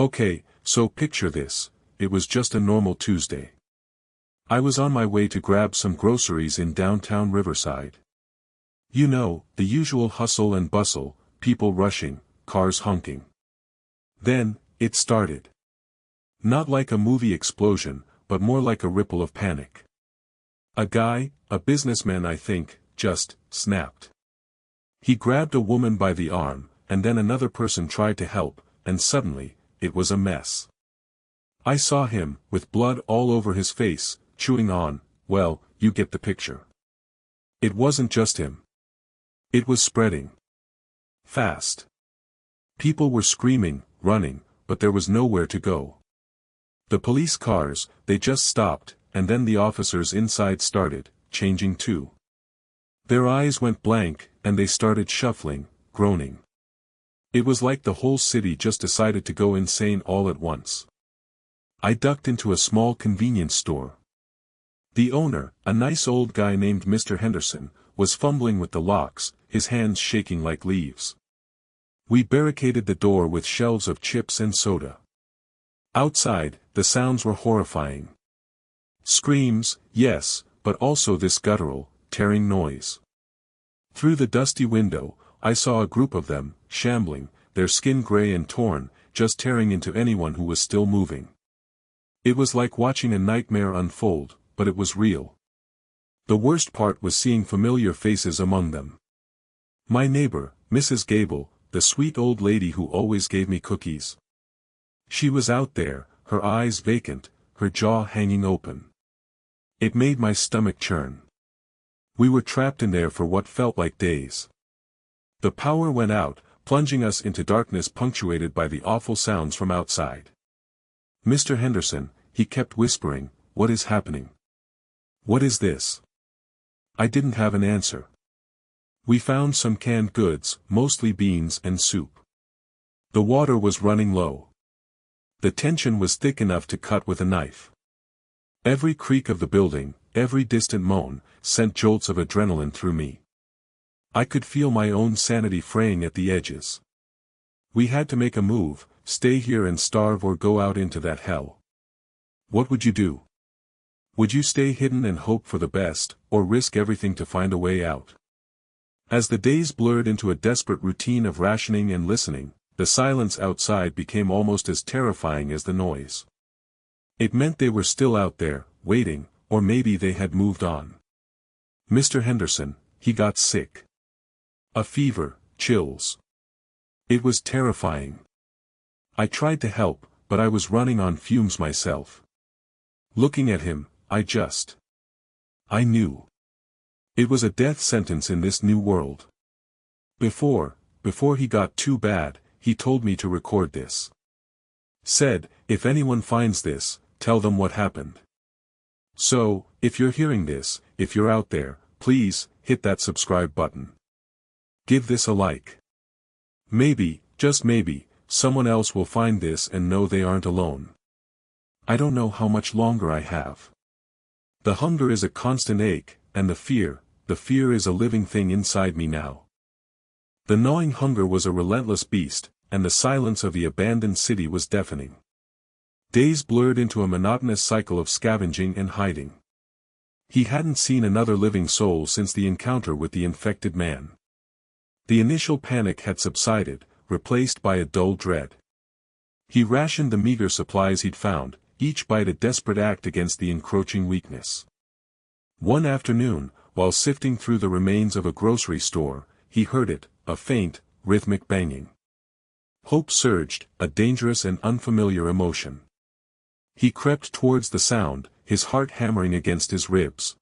Okay, so picture this, it was just a normal Tuesday. I was on my way to grab some groceries in downtown Riverside. You know, the usual hustle and bustle, people rushing, cars honking. Then, it started. Not like a movie explosion, but more like a ripple of panic. A guy, a businessman I think, just snapped. He grabbed a woman by the arm, and then another person tried to help, and suddenly, it was a mess. I saw him, with blood all over his face, chewing on, well, you get the picture. It wasn't just him. It was spreading. Fast. People were screaming, running, but there was nowhere to go. The police cars, they just stopped, and then the officers inside started, changing too. Their eyes went blank, and they started shuffling, groaning. It was like the whole city just decided to go insane all at once. I ducked into a small convenience store. The owner, a nice old guy named Mr. Henderson, was fumbling with the locks, his hands shaking like leaves. We barricaded the door with shelves of chips and soda. Outside, the sounds were horrifying. Screams, yes, but also this guttural, tearing noise. Through the dusty window, I saw a group of them, shambling, their skin gray and torn, just tearing into anyone who was still moving. It was like watching a nightmare unfold, but it was real. The worst part was seeing familiar faces among them. My neighbor, Mrs. Gable, the sweet old lady who always gave me cookies. She was out there, her eyes vacant, her jaw hanging open. It made my stomach churn. We were trapped in there for what felt like days. The power went out, plunging us into darkness punctuated by the awful sounds from outside. Mr. Henderson, he kept whispering, "What is happening? What is this?" I didn't have an answer. We found some canned goods, mostly beans and soup. The water was running low. The tension was thick enough to cut with a knife. Every creak of the building, every distant moan, sent jolts of adrenaline through me. I could feel my own sanity fraying at the edges. We had to make a move, stay here and starve or go out into that hell. What would you do? Would you stay hidden and hope for the best, or risk everything to find a way out? As the days blurred into a desperate routine of rationing and listening, the silence outside became almost as terrifying as the noise. It meant they were still out there, waiting, or maybe they had moved on. Mr. Henderson, he got sick. A fever, chills. It was terrifying. I tried to help, but I was running on fumes myself. Looking at him, I knew. It was a death sentence in this new world. Before he got too bad, he told me to record this. Said, if anyone finds this, tell them what happened. So, if you're hearing this, if you're out there, please, hit that subscribe button. Give this a like. Maybe, just maybe, someone else will find this and know they aren't alone. I don't know how much longer I have. The hunger is a constant ache, and the fear is a living thing inside me now. The gnawing hunger was a relentless beast, and the silence of the abandoned city was deafening. Days blurred into a monotonous cycle of scavenging and hiding. He hadn't seen another living soul since the encounter with the infected man. The initial panic had subsided, replaced by a dull dread. He rationed the meager supplies he'd found, each bite a desperate act against the encroaching weakness. One afternoon, while sifting through the remains of a grocery store, he heard it, a faint, rhythmic banging. Hope surged, a dangerous and unfamiliar emotion. He crept towards the sound, his heart hammering against his ribs.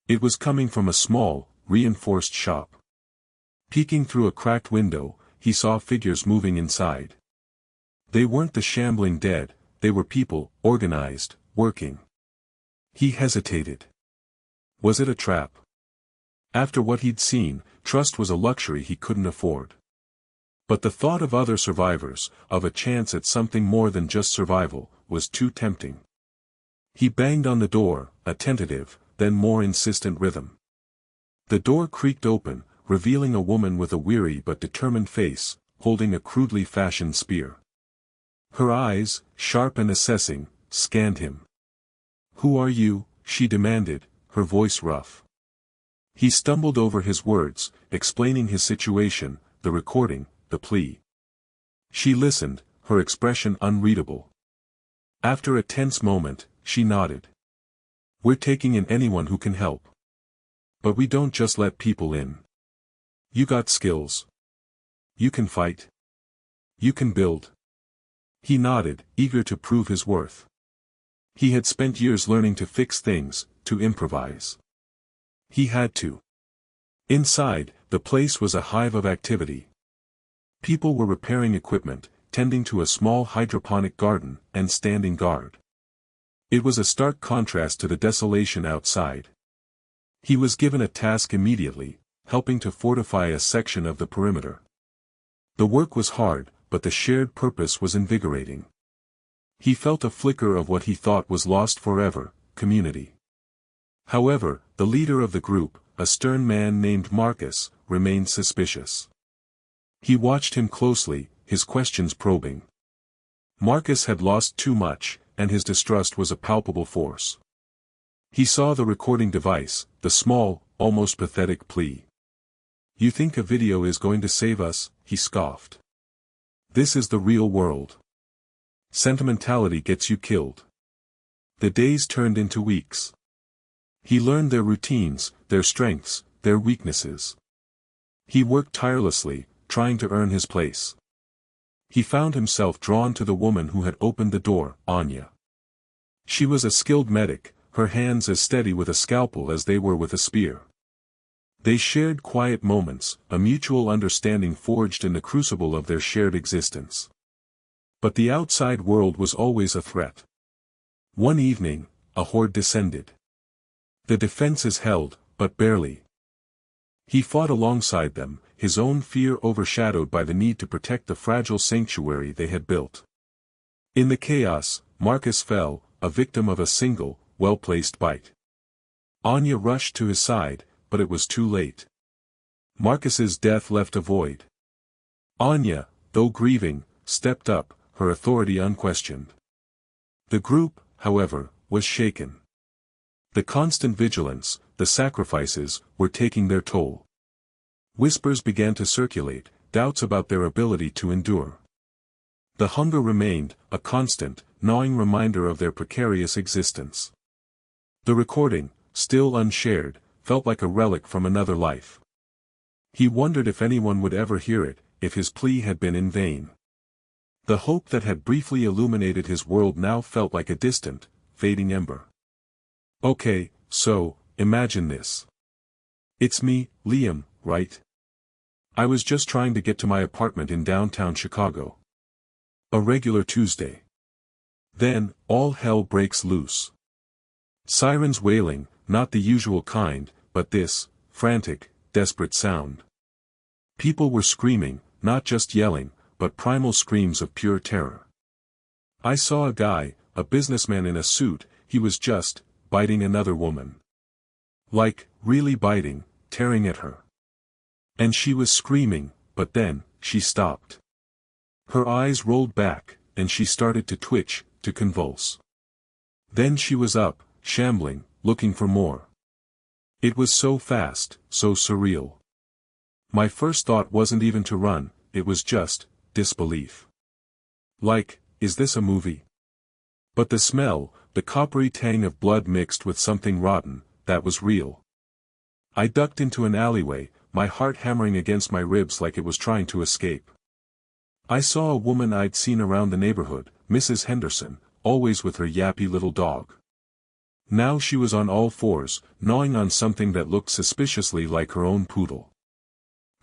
It was coming from a small, reinforced shop. Peeking through a cracked window, he saw figures moving inside. They weren't the shambling dead, they were people, organized, working. He hesitated. Was it a trap? After what he'd seen, trust was a luxury he couldn't afford. But the thought of other survivors, of a chance at something more than just survival, was too tempting. He banged on the door, a tentative, then more insistent rhythm. The door creaked open, revealing a woman with a weary but determined face, holding a crudely fashioned spear. Her eyes, sharp and assessing, scanned him. "Who are you?" she demanded, her voice rough. He stumbled over his words, explaining his situation, the recording, the plea. She listened, her expression unreadable. After a tense moment, she nodded. "We're taking in anyone who can help. But we don't just let people in. You got skills. You can fight. You can build." He nodded, eager to prove his worth. He had spent years learning to fix things, to improvise. He had to. Inside, the place was a hive of activity. People were repairing equipment, tending to a small hydroponic garden, and standing guard. It was a stark contrast to the desolation outside. He was given a task immediately, helping to fortify a section of the perimeter. The work was hard, but the shared purpose was invigorating. He felt a flicker of what he thought was lost forever, community. However, the leader of the group, a stern man named Marcus, remained suspicious. He watched him closely, his questions probing. Marcus had lost too much, and his distrust was a palpable force. He saw the recording device, the small, almost pathetic plea. "You think a video is going to save us?" he scoffed. "This is the real world. Sentimentality gets you killed." The days turned into weeks. He learned their routines, their strengths, their weaknesses. He worked tirelessly, trying to earn his place. He found himself drawn to the woman who had opened the door, Anya. She was a skilled medic, her hands as steady with a scalpel as they were with a spear. They shared quiet moments, a mutual understanding forged in the crucible of their shared existence. But the outside world was always a threat. One evening, a horde descended. The defenses held, but barely. He fought alongside them, his own fear overshadowed by the need to protect the fragile sanctuary they had built. In the chaos, Marcus fell, a victim of a single, well-placed bite. Anya rushed to his side, but it was too late. Marcus's death left a void. Anya, though grieving, stepped up, her authority unquestioned. The group, however, was shaken. The constant vigilance, the sacrifices, were taking their toll. Whispers began to circulate, doubts about their ability to endure. The hunger remained, a constant, gnawing reminder of their precarious existence. The recording, still unshared, felt like a relic from another life. He wondered if anyone would ever hear it, if his plea had been in vain. The hope that had briefly illuminated his world now felt like a distant, fading ember. "Okay, so, imagine this. It's me, Liam, right? I was just trying to get to my apartment in downtown Chicago. A regular Tuesday. Then, all hell breaks loose. Sirens wailing, not the usual kind, but this, frantic, desperate sound. People were screaming, not just yelling, but primal screams of pure terror. I saw a guy, a businessman in a suit, he was just, biting another woman. Like, really biting, tearing at her. And she was screaming, but then, she stopped. Her eyes rolled back, and she started to twitch, to convulse. Then she was up, shambling, looking for more. It was so fast, so surreal. My first thought wasn't even to run, it was just, disbelief. Like, is this a movie? But the smell, the coppery tang of blood mixed with something rotten, that was real. I ducked into an alleyway, my heart hammering against my ribs like it was trying to escape. I saw a woman I'd seen around the neighborhood, Mrs. Henderson, always with her yappy little dog. Now she was on all fours, gnawing on something that looked suspiciously like her own poodle.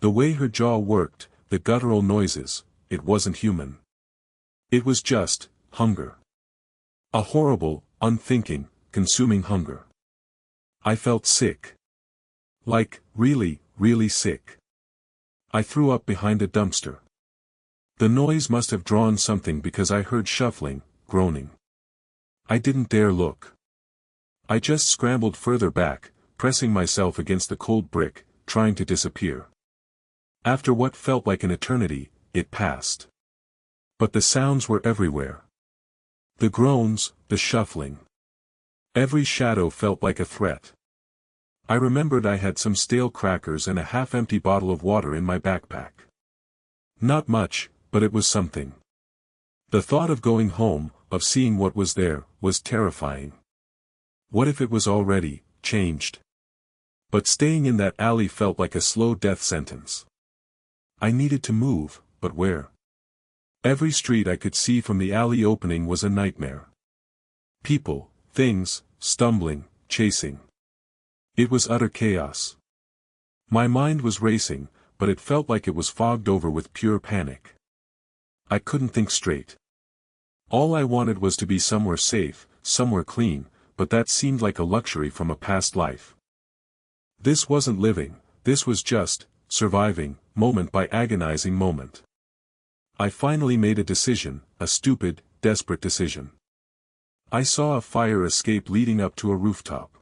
The way her jaw worked, the guttural noises, it wasn't human. It was just, hunger. A horrible, unthinking, consuming hunger. I felt sick. Like, really, really sick. I threw up behind a dumpster. The noise must have drawn something because I heard shuffling, groaning. I didn't dare look. I just scrambled further back, pressing myself against the cold brick, trying to disappear. After what felt like an eternity, it passed. But the sounds were everywhere. The groans, the shuffling. Every shadow felt like a threat. I remembered I had some stale crackers and a half-empty bottle of water in my backpack. Not much, but it was something. The thought of going home, of seeing what was there, was terrifying. What if it was already changed? But staying in that alley felt like a slow death sentence. I needed to move, but where? Every street I could see from the alley opening was a nightmare. People, things, stumbling, chasing. It was utter chaos. My mind was racing, but it felt like it was fogged over with pure panic. I couldn't think straight. All I wanted was to be somewhere safe, somewhere clean, but that seemed like a luxury from a past life. This wasn't living, this was just surviving, moment by agonizing moment. I finally made a decision, a stupid, desperate decision. I saw a fire escape leading up to a rooftop.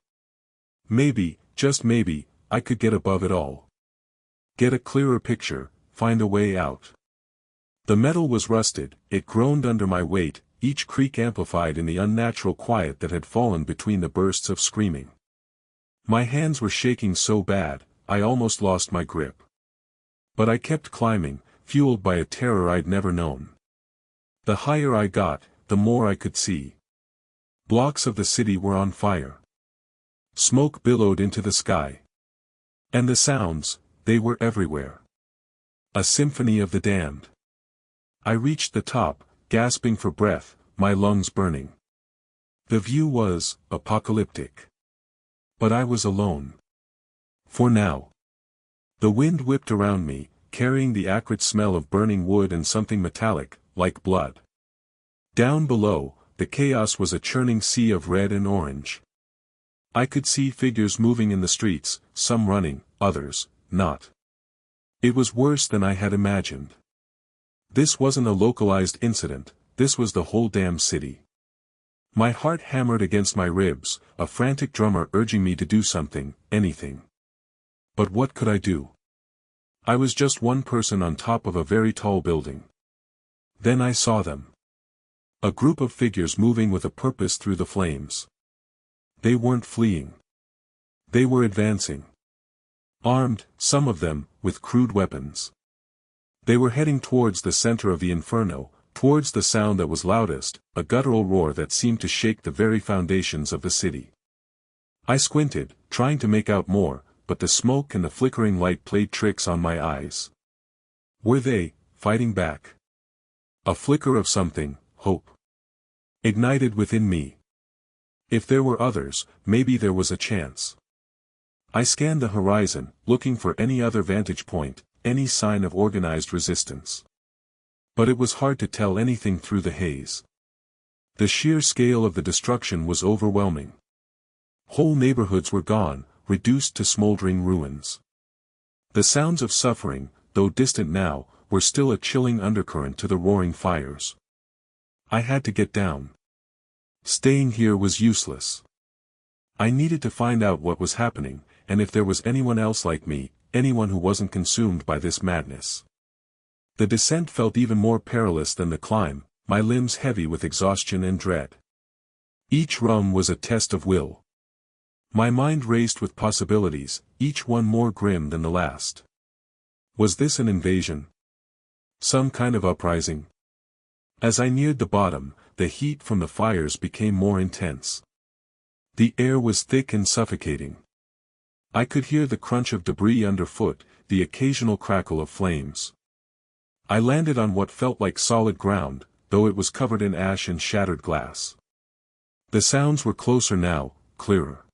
Maybe, just maybe, I could get above it all. Get a clearer picture, find a way out. The metal was rusted, it groaned under my weight, each creak amplified in the unnatural quiet that had fallen between the bursts of screaming. My hands were shaking so bad, I almost lost my grip. But I kept climbing, fueled by a terror I'd never known. The higher I got, the more I could see. Blocks of the city were on fire. Smoke billowed into the sky. And the sounds, they were everywhere. A symphony of the damned. I reached the top, gasping for breath, my lungs burning. The view was apocalyptic. But I was alone. For now. The wind whipped around me, carrying the acrid smell of burning wood and something metallic, like blood. Down below, the chaos was a churning sea of red and orange. I could see figures moving in the streets, some running, others, not. It was worse than I had imagined. This wasn't a localized incident, this was the whole damn city. My heart hammered against my ribs, a frantic drummer urging me to do something, anything. But what could I do? I was just one person on top of a very tall building. Then I saw them. A group of figures moving with a purpose through the flames. They weren't fleeing. They were advancing. Armed, some of them, with crude weapons. They were heading towards the center of the inferno, towards the sound that was loudest, a guttural roar that seemed to shake the very foundations of the city. I squinted, trying to make out more, but the smoke and the flickering light played tricks on my eyes. Were they fighting back? A flicker of something, hope, ignited within me. If there were others, maybe there was a chance. I scanned the horizon, looking for any other vantage point, any sign of organized resistance. But it was hard to tell anything through the haze. The sheer scale of the destruction was overwhelming. Whole neighborhoods were gone, reduced to smoldering ruins. The sounds of suffering, though distant now, were still a chilling undercurrent to the roaring fires. I had to get down. Staying here was useless. I needed to find out what was happening, and if there was anyone else like me, anyone who wasn't consumed by this madness. The descent felt even more perilous than the climb, my limbs heavy with exhaustion and dread. Each rung was a test of will. My mind raced with possibilities, each one more grim than the last. Was this an invasion? Some kind of uprising? As I neared the bottom, the heat from the fires became more intense. The air was thick and suffocating. I could hear the crunch of debris underfoot, the occasional crackle of flames. I landed on what felt like solid ground, though it was covered in ash and shattered glass. The sounds were closer now, clearer.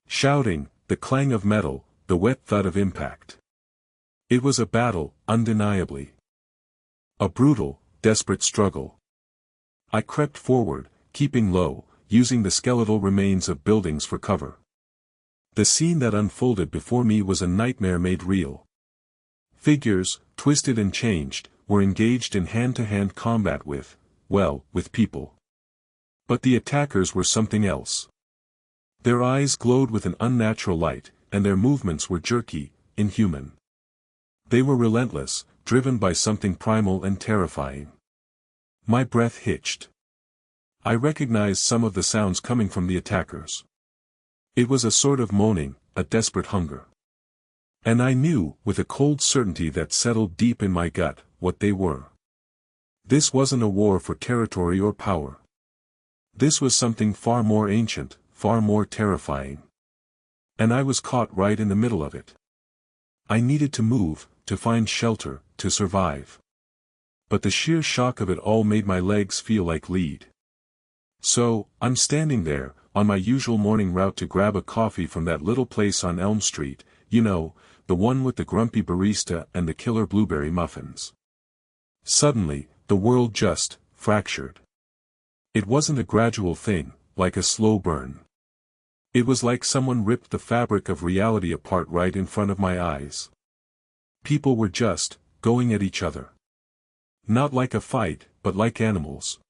Shouting, the clang of metal, the wet thud of impact. It was a battle, undeniably. A brutal, desperate struggle. I crept forward, keeping low, using the skeletal remains of buildings for cover. The scene that unfolded before me was a nightmare made real. Figures, twisted and changed, were engaged in hand-to-hand combat with people. But the attackers were something else. Their eyes glowed with an unnatural light, and their movements were jerky, inhuman. They were relentless, driven by something primal and terrifying. My breath hitched. I recognized some of the sounds coming from the attackers. It was a sort of moaning, a desperate hunger. And I knew, with a cold certainty that settled deep in my gut, what they were. This wasn't a war for territory or power. This was something far more ancient, far more terrifying. And I was caught right in the middle of it. I needed to move, to find shelter, to survive. But the sheer shock of it all made my legs feel like lead. So, I'm standing there, on my usual morning route to grab a coffee from that little place on Elm Street, you know, the one with the grumpy barista and the killer blueberry muffins. Suddenly, the world just fractured. It wasn't a gradual thing, like a slow burn. It was like someone ripped the fabric of reality apart right in front of my eyes. People were just going at each other. Not like a fight, but like animals.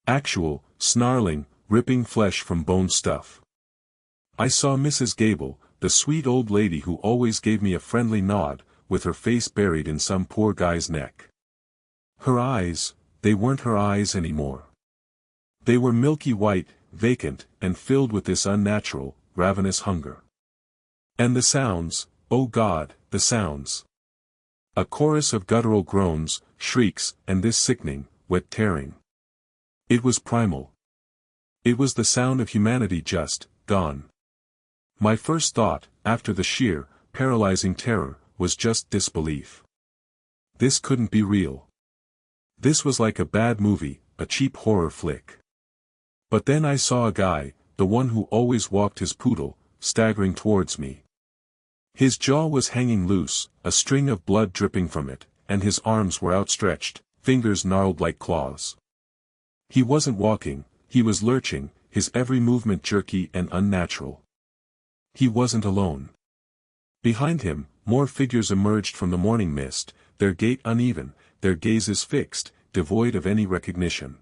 Actual, snarling, ripping flesh from bone stuff. I saw Mrs. Gable, the sweet old lady who always gave me a friendly nod, with her face buried in some poor guy's neck. Her eyes, they weren't her eyes anymore. They were milky white, vacant, and filled with this unnatural, ravenous hunger. And the sounds, oh God, the sounds. A chorus of guttural groans, shrieks, and this sickening, wet tearing. It was primal. It was the sound of humanity just gone. My first thought, after the sheer, paralyzing terror, was just disbelief. This couldn't be real. This was like a bad movie, a cheap horror flick. But then I saw a guy, the one who always walked his poodle, staggering towards me. His jaw was hanging loose, a string of blood dripping from it, and his arms were outstretched, fingers gnarled like claws. He wasn't walking, he was lurching, his every movement jerky and unnatural. He wasn't alone. Behind him, more figures emerged from the morning mist, their gait uneven, their gazes fixed, devoid of any recognition.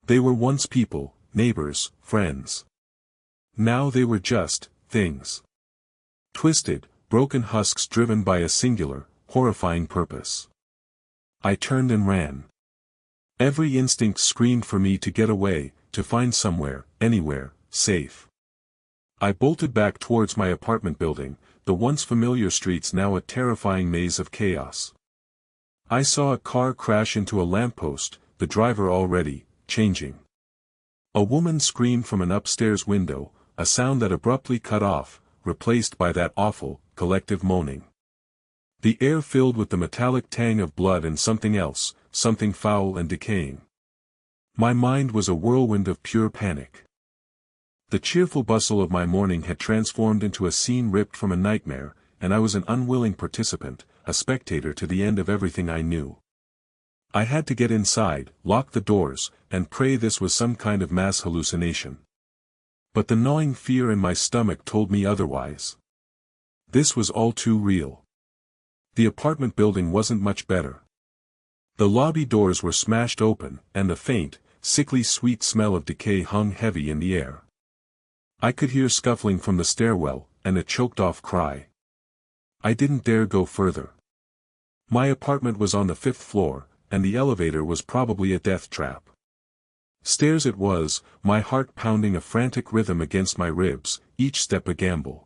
They were once people, neighbors, friends. Now they were just things. Twisted, broken husks driven by a singular, horrifying purpose. I turned and ran. Every instinct screamed for me to get away, to find somewhere, anywhere, safe. I bolted back towards my apartment building, the once familiar streets now a terrifying maze of chaos. I saw a car crash into a lamppost, the driver already changing. A woman screamed from an upstairs window, a sound that abruptly cut off, replaced by that awful, collective moaning. The air filled with the metallic tang of blood and something else, something foul and decaying. My mind was a whirlwind of pure panic. The cheerful bustle of my morning had transformed into a scene ripped from a nightmare, and I was an unwilling participant, a spectator to the end of everything I knew. I had to get inside, lock the doors, and pray this was some kind of mass hallucination. But the gnawing fear in my stomach told me otherwise. This was all too real. The apartment building wasn't much better. The lobby doors were smashed open, and a faint, sickly sweet smell of decay hung heavy in the air. I could hear scuffling from the stairwell, and a choked-off cry. I didn't dare go further. My apartment was on the 5th floor, and the elevator was probably a death trap. Stairs it was, my heart pounding a frantic rhythm against my ribs, each step a gamble.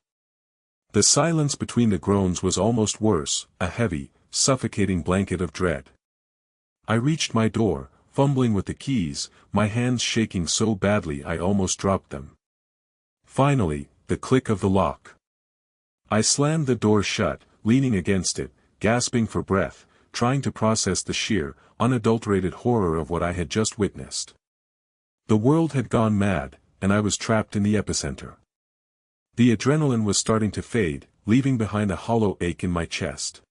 The silence between the groans was almost worse, a heavy, suffocating blanket of dread. I reached my door, fumbling with the keys, my hands shaking so badly I almost dropped them. Finally, the click of the lock. I slammed the door shut, leaning against it, gasping for breath, trying to process the sheer, unadulterated horror of what I had just witnessed. The world had gone mad, and I was trapped in the epicenter. The adrenaline was starting to fade, leaving behind a hollow ache in my chest.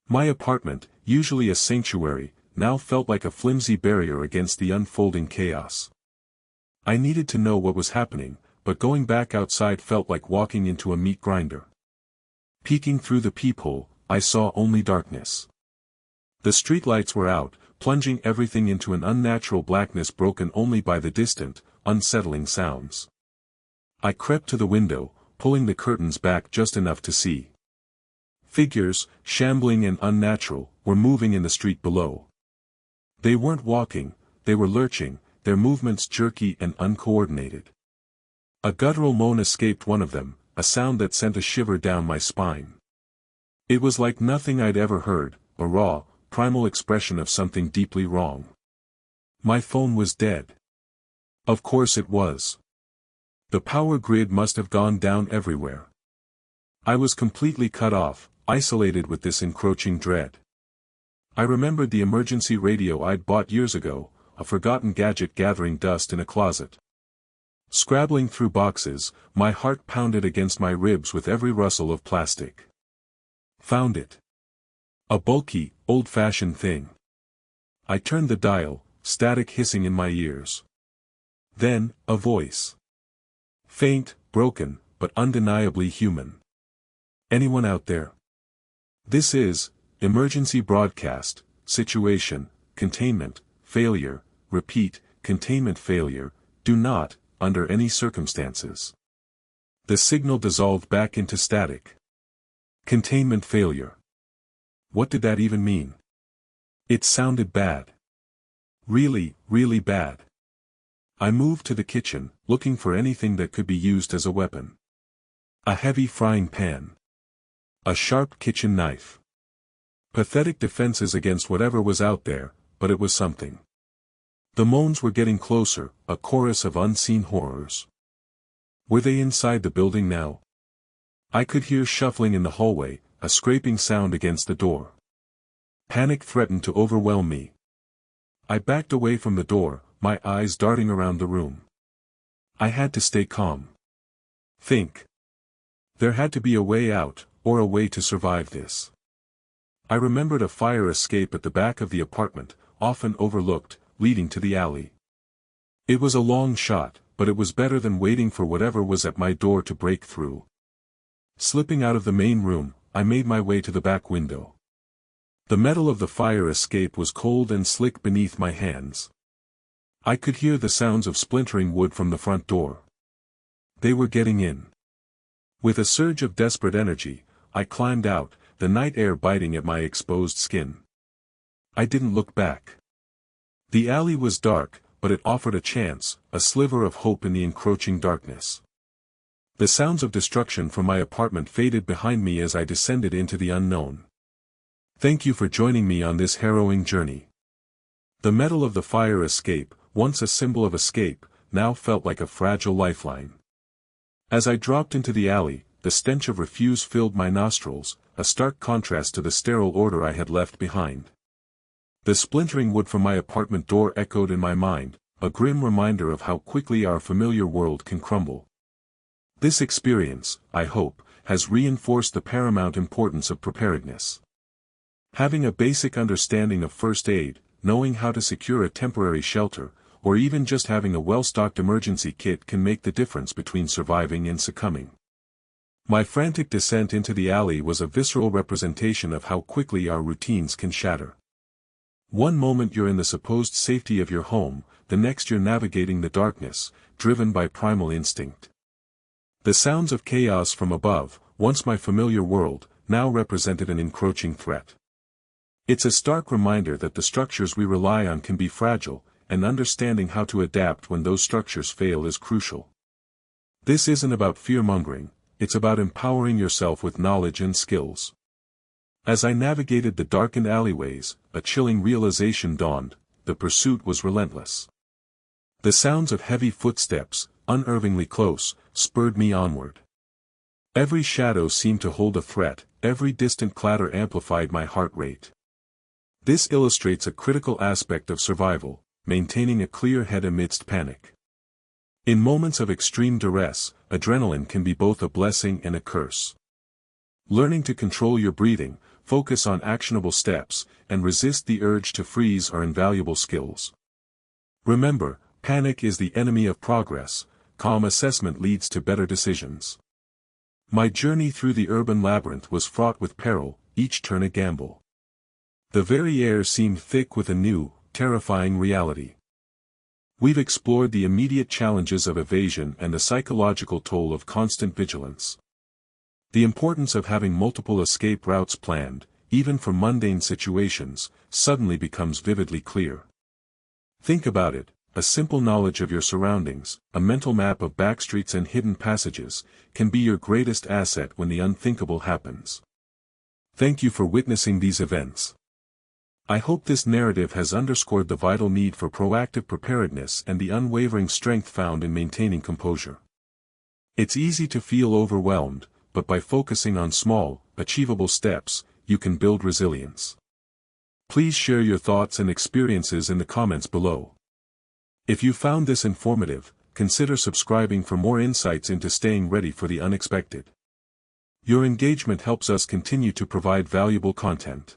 My apartment, usually a sanctuary, now felt like a flimsy barrier against the unfolding chaos. I needed to know what was happening, but going back outside felt like walking into a meat grinder. Peeking through the peephole, I saw only darkness. The streetlights were out, plunging everything into an unnatural blackness broken only by the distant, unsettling sounds. I crept to the window, pulling the curtains back just enough to see. Figures, shambling and unnatural, were moving in the street below. They weren't walking, they were lurching, their movements jerky and uncoordinated. A guttural moan escaped one of them, a sound that sent a shiver down my spine. It was like nothing I'd ever heard, a raw, primal expression of something deeply wrong. My phone was dead. Of course it was. The power grid must have gone down everywhere. I was completely cut off, isolated with this encroaching dread. I remembered the emergency radio I'd bought years ago, a forgotten gadget gathering dust in a closet. Scrabbling through boxes, my heart pounded against my ribs with every rustle of plastic. Found it. A bulky, old-fashioned thing. I turned the dial, static hissing in my ears. Then, a voice. Faint, broken, but undeniably human. Anyone out there? This is, emergency broadcast, situation, containment, failure, repeat, containment failure, do not, under any circumstances. The signal dissolved back into static. Containment failure. What did that even mean? It sounded bad. Really, really bad. I moved to the kitchen, looking for anything that could be used as a weapon. A heavy frying pan. A sharp kitchen knife. Pathetic defenses against whatever was out there, but it was something. The moans were getting closer, a chorus of unseen horrors. Were they inside the building now? I could hear shuffling in the hallway, a scraping sound against the door. Panic threatened to overwhelm me. I backed away from the door, my eyes darting around the room. I had to stay calm. Think. There had to be a way out, or a way to survive this. I remembered a fire escape at the back of the apartment, often overlooked, leading to the alley. It was a long shot, but it was better than waiting for whatever was at my door to break through. Slipping out of the main room, I made my way to the back window. The metal of the fire escape was cold and slick beneath my hands. I could hear the sounds of splintering wood from the front door. They were getting in. With a surge of desperate energy, I climbed out, the night air biting at my exposed skin. I didn't look back. The alley was dark, but it offered a chance, a sliver of hope in the encroaching darkness. The sounds of destruction from my apartment faded behind me as I descended into the unknown. Thank you for joining me on this harrowing journey. The metal of the fire escape, once a symbol of escape, now felt like a fragile lifeline. As I dropped into the alley, the stench of refuse filled my nostrils, a stark contrast to the sterile order I had left behind. The splintering wood from my apartment door echoed in my mind, a grim reminder of how quickly our familiar world can crumble. This experience, I hope, has reinforced the paramount importance of preparedness. Having a basic understanding of first aid, knowing how to secure a temporary shelter, or even just having a well-stocked emergency kit can make the difference between surviving and succumbing. My frantic descent into the alley was a visceral representation of how quickly our routines can shatter. One moment you're in the supposed safety of your home, the next you're navigating the darkness, driven by primal instinct. The sounds of chaos from above, once my familiar world, now represented an encroaching threat. It's a stark reminder that the structures we rely on can be fragile, and understanding how to adapt when those structures fail is crucial. This isn't about fear-mongering, it's about empowering yourself with knowledge and skills. As I navigated the darkened alleyways, a chilling realization dawned: the pursuit was relentless. The sounds of heavy footsteps, unnervingly close, spurred me onward. Every shadow seemed to hold a threat, every distant clatter amplified my heart rate. This illustrates a critical aspect of survival: maintaining a clear head amidst panic. In moments of extreme duress, adrenaline can be both a blessing and a curse. Learning to control your breathing, focus on actionable steps, and resist the urge to freeze are invaluable skills. Remember, panic is the enemy of progress, calm assessment leads to better decisions. My journey through the urban labyrinth was fraught with peril, each turn a gamble. The very air seemed thick with a new, terrifying reality. We've explored the immediate challenges of evasion and the psychological toll of constant vigilance. The importance of having multiple escape routes planned, even for mundane situations, suddenly becomes vividly clear. Think about it, a simple knowledge of your surroundings, a mental map of backstreets and hidden passages, can be your greatest asset when the unthinkable happens. Thank you for witnessing these events. I hope this narrative has underscored the vital need for proactive preparedness and the unwavering strength found in maintaining composure. It's easy to feel overwhelmed, but by focusing on small, achievable steps, you can build resilience. Please share your thoughts and experiences in the comments below. If you found this informative, consider subscribing for more insights into staying ready for the unexpected. Your engagement helps us continue to provide valuable content.